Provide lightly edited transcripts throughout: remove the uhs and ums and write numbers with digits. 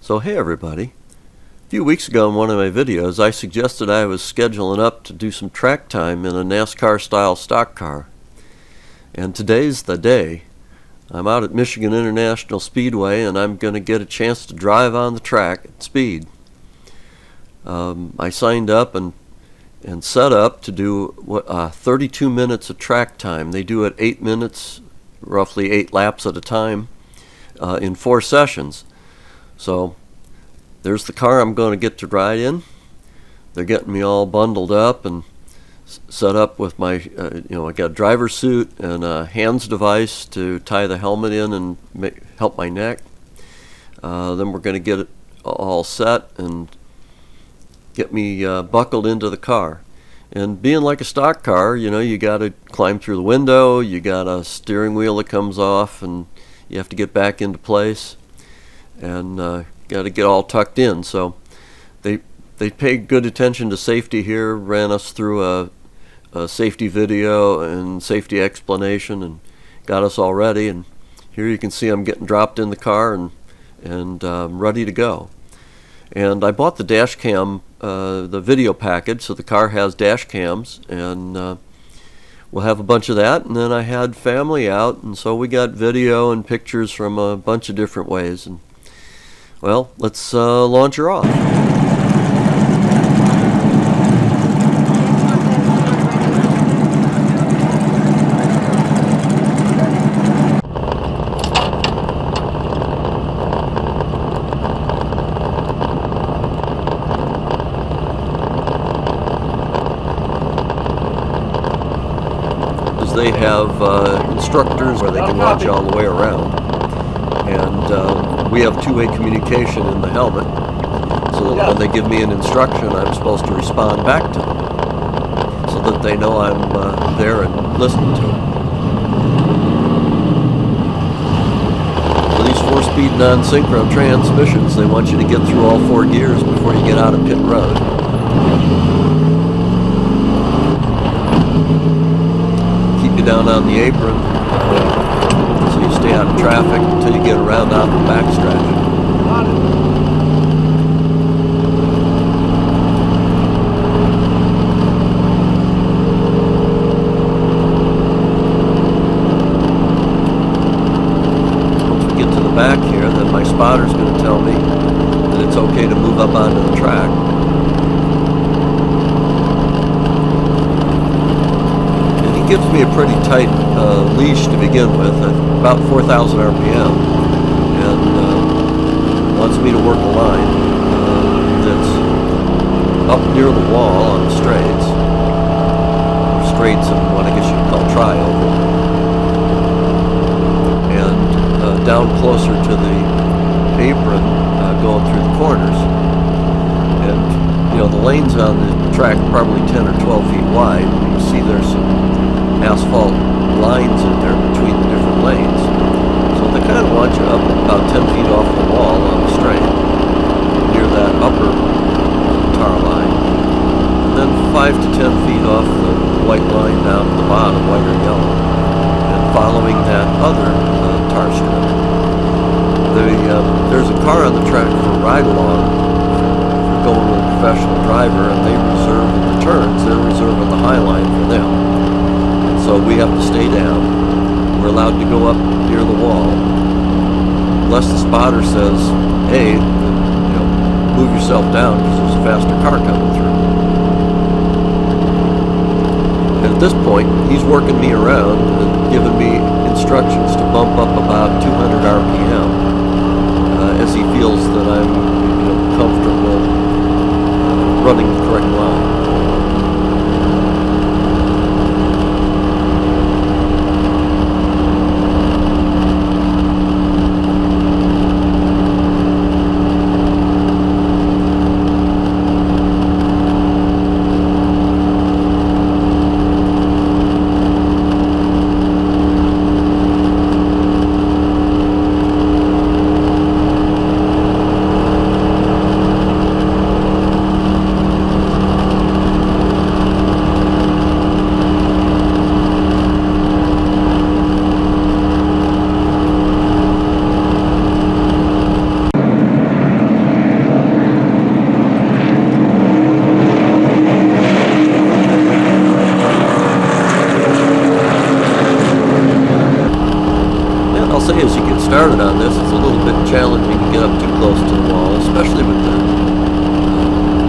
So hey everybody, a few weeks ago in one of my videos I suggested I was scheduling up to do some track time in a NASCAR style stock car. And today's the day. I'm out at Michigan International Speedway and I'm going to get a chance to drive on the track at speed. I signed up and set up to do 32 minutes of track time. They do it 8 minutes, roughly 8 laps at a time, in 4 sessions. So there's the car I'm going to get to ride in. They're getting me all bundled up and set up with my, I got a driver's suit and a hands device to tie the helmet in and help my neck. Then we're going to get it all set and get me buckled into the car. And being like a stock car, you got to climb through the window, you got a steering wheel that comes off and you have to get back into place. And got to get all tucked in. So they paid good attention to safety here, ran us through a safety video and safety explanation and got us all ready. And here you can see I'm getting dropped in the car and ready to go. And I bought the dash cam, the video package, so the car has dash cams, and we'll have a bunch of that. And then I had family out, and so we got video and pictures from a bunch of different ways. And well, let's launch her off. They have instructors where they can watch all the way around, and we have two-way communication in the helmet, so that when they give me an instruction I'm supposed to respond back to them so that they know I'm there and listening to them. For these 4-speed non-synchro transmissions, they want you to get through all 4 gears before you get out of pit road. Down on the apron, so you stay out of traffic until you get around out the backstretch. Once we get to the back here, then my spotter's going to tell me that it's okay to move up onto the track. Gives me a pretty tight leash to begin with, at about 4,000 RPM, and wants me to work a line that's up near the wall on the straights and what I guess you could call trioval, and down closer to the apron, going through the corners. And the lanes on the track are probably 10 or 12 feet wide. You see there's some asphalt lines in there between the different lanes. So they kind of want you up about 10 feet off the wall on the straight, near that upper tar line. And then 5 to 10 feet off the white line down at the bottom, white or yellow. And following that other tar strip. There's a car on the track for ride-along for going with a professional driver, and they reserve the turns. They're reserving the high line for them. So we have to stay down. We're allowed to go up near the wall, unless the spotter says, hey, move yourself down because there's a faster car coming through. And at this point, he's working me around and giving me instructions to bump up about 200 RPM as he feels that I'm comfortable running the correct line. as you get started on this, it's a little bit challenging to get up too close to the wall, especially with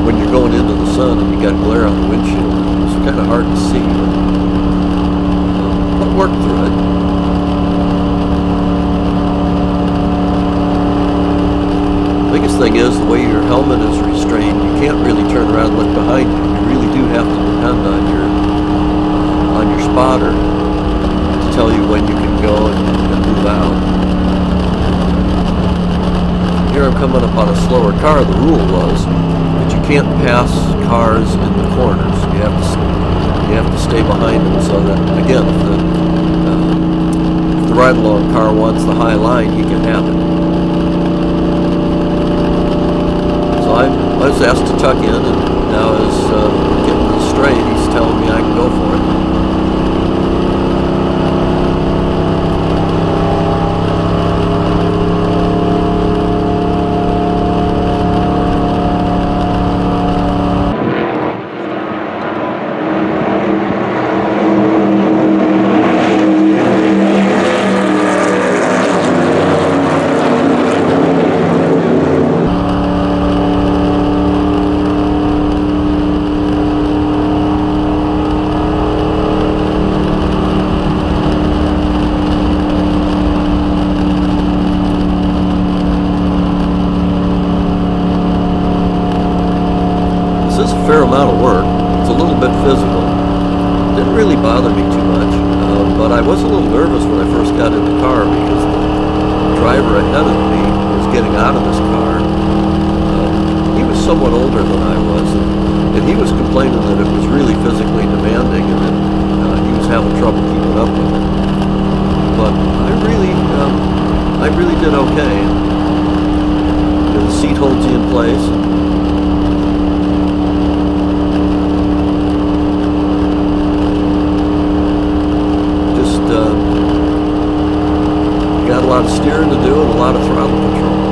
when you're going into the sun and you got glare on the windshield. It's kind of hard to see, but work through it. The biggest thing is the way your helmet is restrained, you can't really turn around and look behind you. You really do have to depend on your spotter to tell you when you can go and move out. Here I'm coming up on a slower car. The rule was that you can't pass cars in the corners. You have to stay behind them, so that again, if the ride-along car wants the high line, he can have it. So I was asked to tuck in, and now as getting to the straight, he's telling me I can go for it. This is a fair amount of work. It's a little bit physical. It didn't really bother me too much, but I was a little nervous when I first got in the car because the driver ahead of me was getting out of this car. He was somewhat older than I was, and he was complaining that it was really physically demanding and that he was having trouble keeping up with it. But I really did okay. The seat holds you in place. Got a lot of steering to do and a lot of throttle control.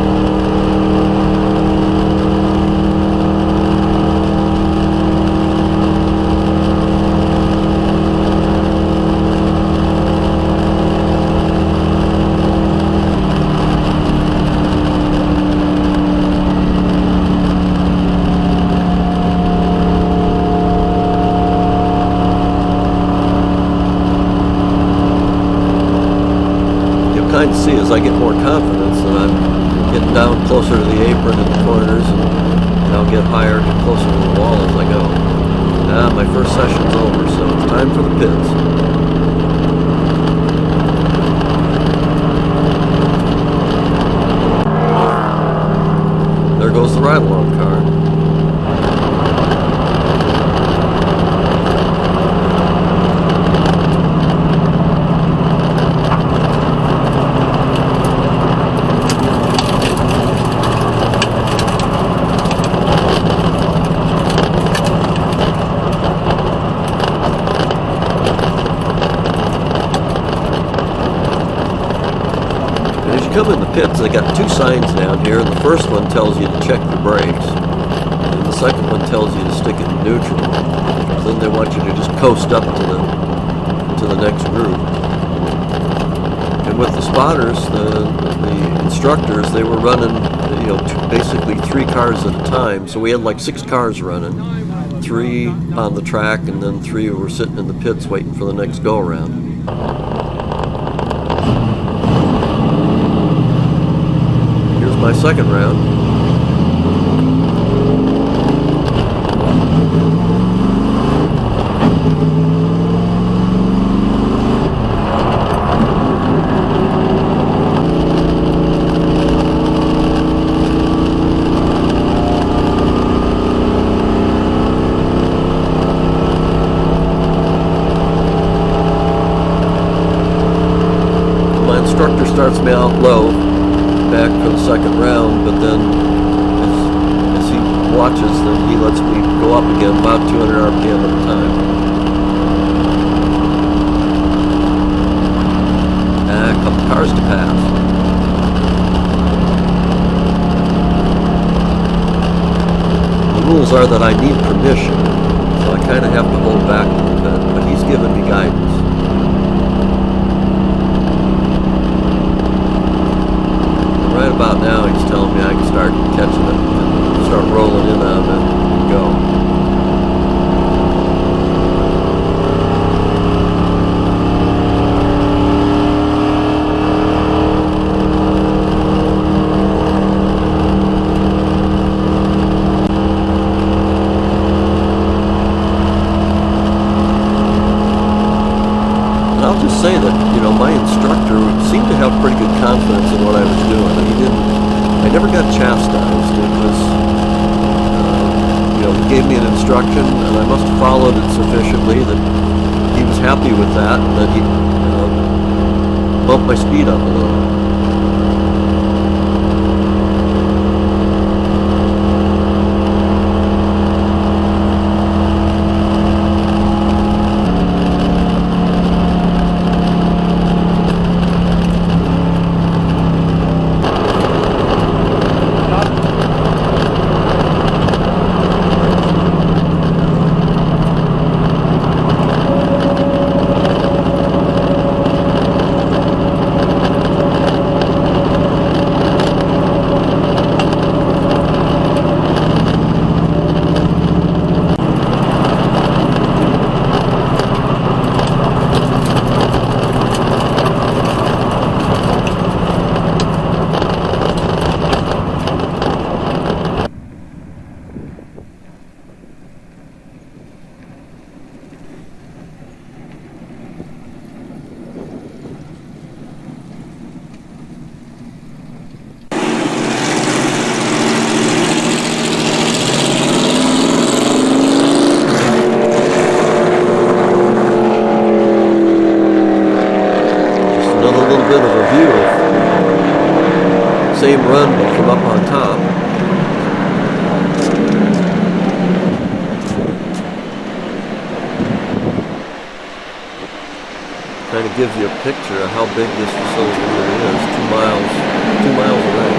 Kind of see as I get more confidence that I'm getting down closer to the apron in the corners, and I'll get higher and get closer to the wall as I go. My first session's over, so it's time for the pits. There goes the ride-along car. Come in the pits, they got two signs down here, and the first one tells you to check your brakes, and the second one tells you to stick it in neutral. Then they want you to just coast up to the next group. And with the spotters, the instructors, they were running, basically 3 cars at a time. So we had like 6 cars running, 3 on the track, and then 3 were sitting in the pits waiting for the next go around. My second round. My instructor starts me out low back for the second round, but then as he watches, then he lets me go up again about 200 RPM at a time. A couple cars to pass. The rules are that I need permission, so I kind of have to hold back a little bit, but he's giving me guidance. have pretty good confidence in what I was doing. I never got chastised. It was, he gave me an instruction, and I must have followed it sufficiently that he was happy with that, and that he bumped my speed up a little. Bit of a view of same run but from up on top. Kind of gives you a picture of how big this facility really is. 2 miles away.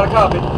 Got a copy.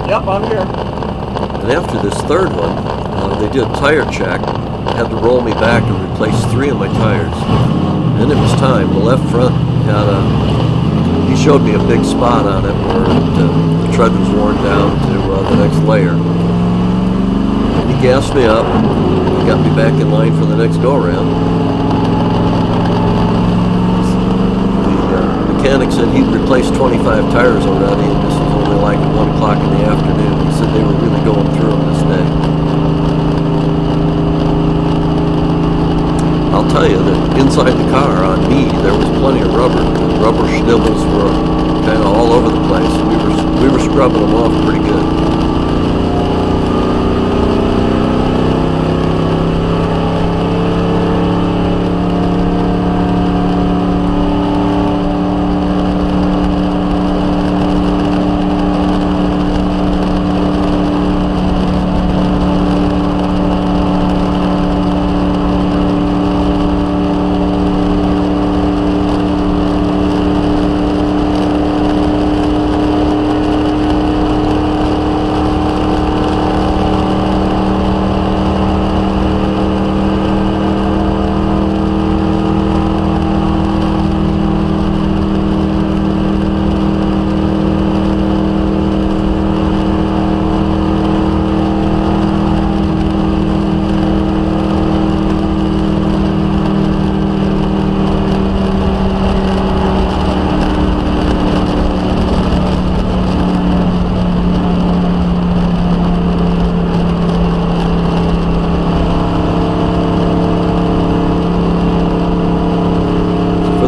Yep, I'm here. And after this third one, they did a tire check, had to roll me back and replace 3 of my tires. Then it was time. The left front had he showed me a big spot on it where the tread was worn down to the next layer. And he gassed me up and got me back in line for the next go-around. The mechanic said he'd replaced 25 tires already, and this was only like at 1 o'clock in the afternoon. He said they were really going through them this day. I'll tell you that inside the car, on me, there was plenty of rubber. The rubber schnibbles were kind of all over the place. We were scrubbing them off pretty good.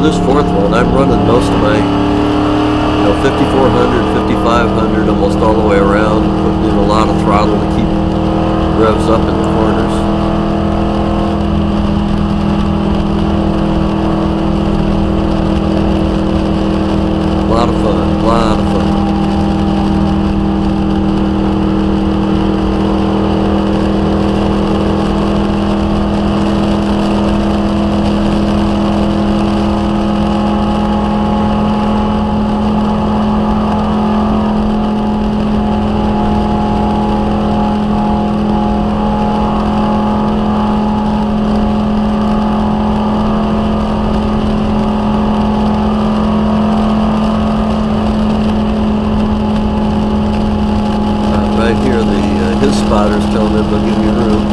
this fourth one, I'm running most of my 5400, 5500 almost all the way around, putting in a lot of throttle to keep revs up in the corners. A lot of fun, a lot of fun. His spotters telling him they'll give me room.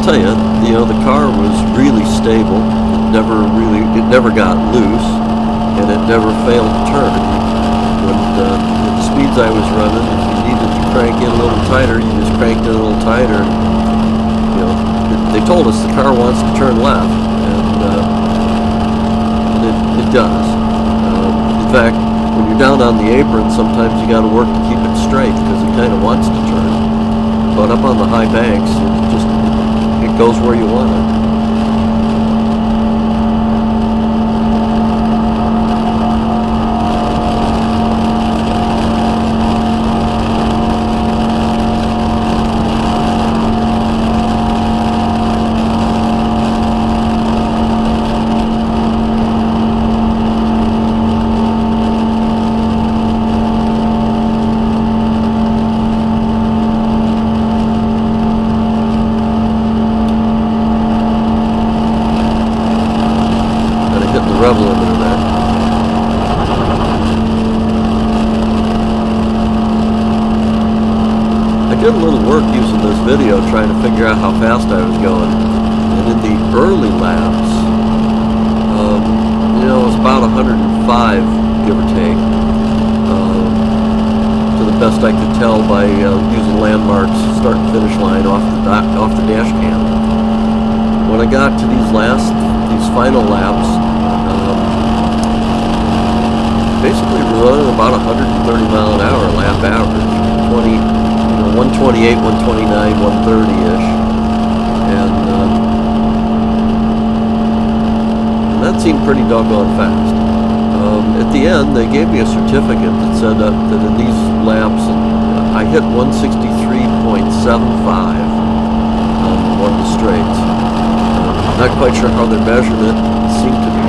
Tell you, the car was really stable. It never got loose, and it never failed to turn. When the speeds I was running, if you needed to crank in a little tighter, you just cranked it a little tighter. They told us the car wants to turn left, and it does. In fact, when you're down on the apron, sometimes you got to work to keep it straight because it kind of wants to turn. But up on the high banks, it goes where you want it. Rev limiter there. I did a little work using this video trying to figure out how fast I was going, and in the early laps, it was about 105, give or take, to the best I could tell by using landmarks, start and finish line off the dash cam. When I got to these final laps, basically running about 130 mile an hour lap average, 128, 129, 130-ish, and that seemed pretty doggone fast. At the end, they gave me a certificate that said that in these laps, I hit 163.75 on one of the straights. Not quite sure how they're measuring it. It seemed to be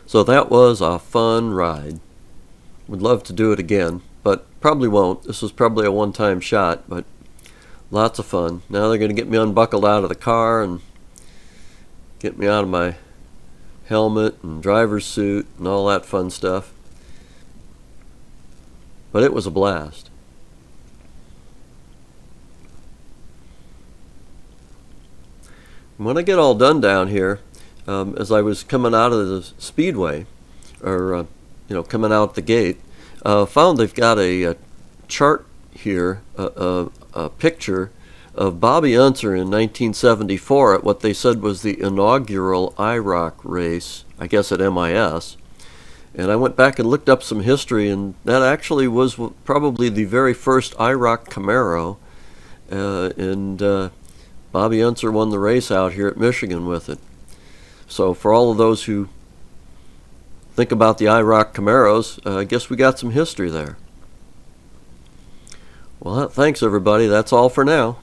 So that was a fun ride. Would love to do it again, but probably won't. This was probably a one-time shot, but lots of fun. Now they're going to get me unbuckled out of the car and get me out of my helmet and driver's suit and all that fun stuff. But it was a blast. When I get all done down here, as I was coming out of the Speedway, or coming out the gate, found they've got a chart here, a picture of Bobby Unser in 1974 at what they said was the inaugural IROC race, I guess at MIS. And I went back and looked up some history, and that actually was probably the very first IROC Camaro, and Bobby Unser won the race out here at Michigan with it. So for all of those who think about the IROC Camaros, I guess we got some history there. Well, thanks everybody. That's all for now.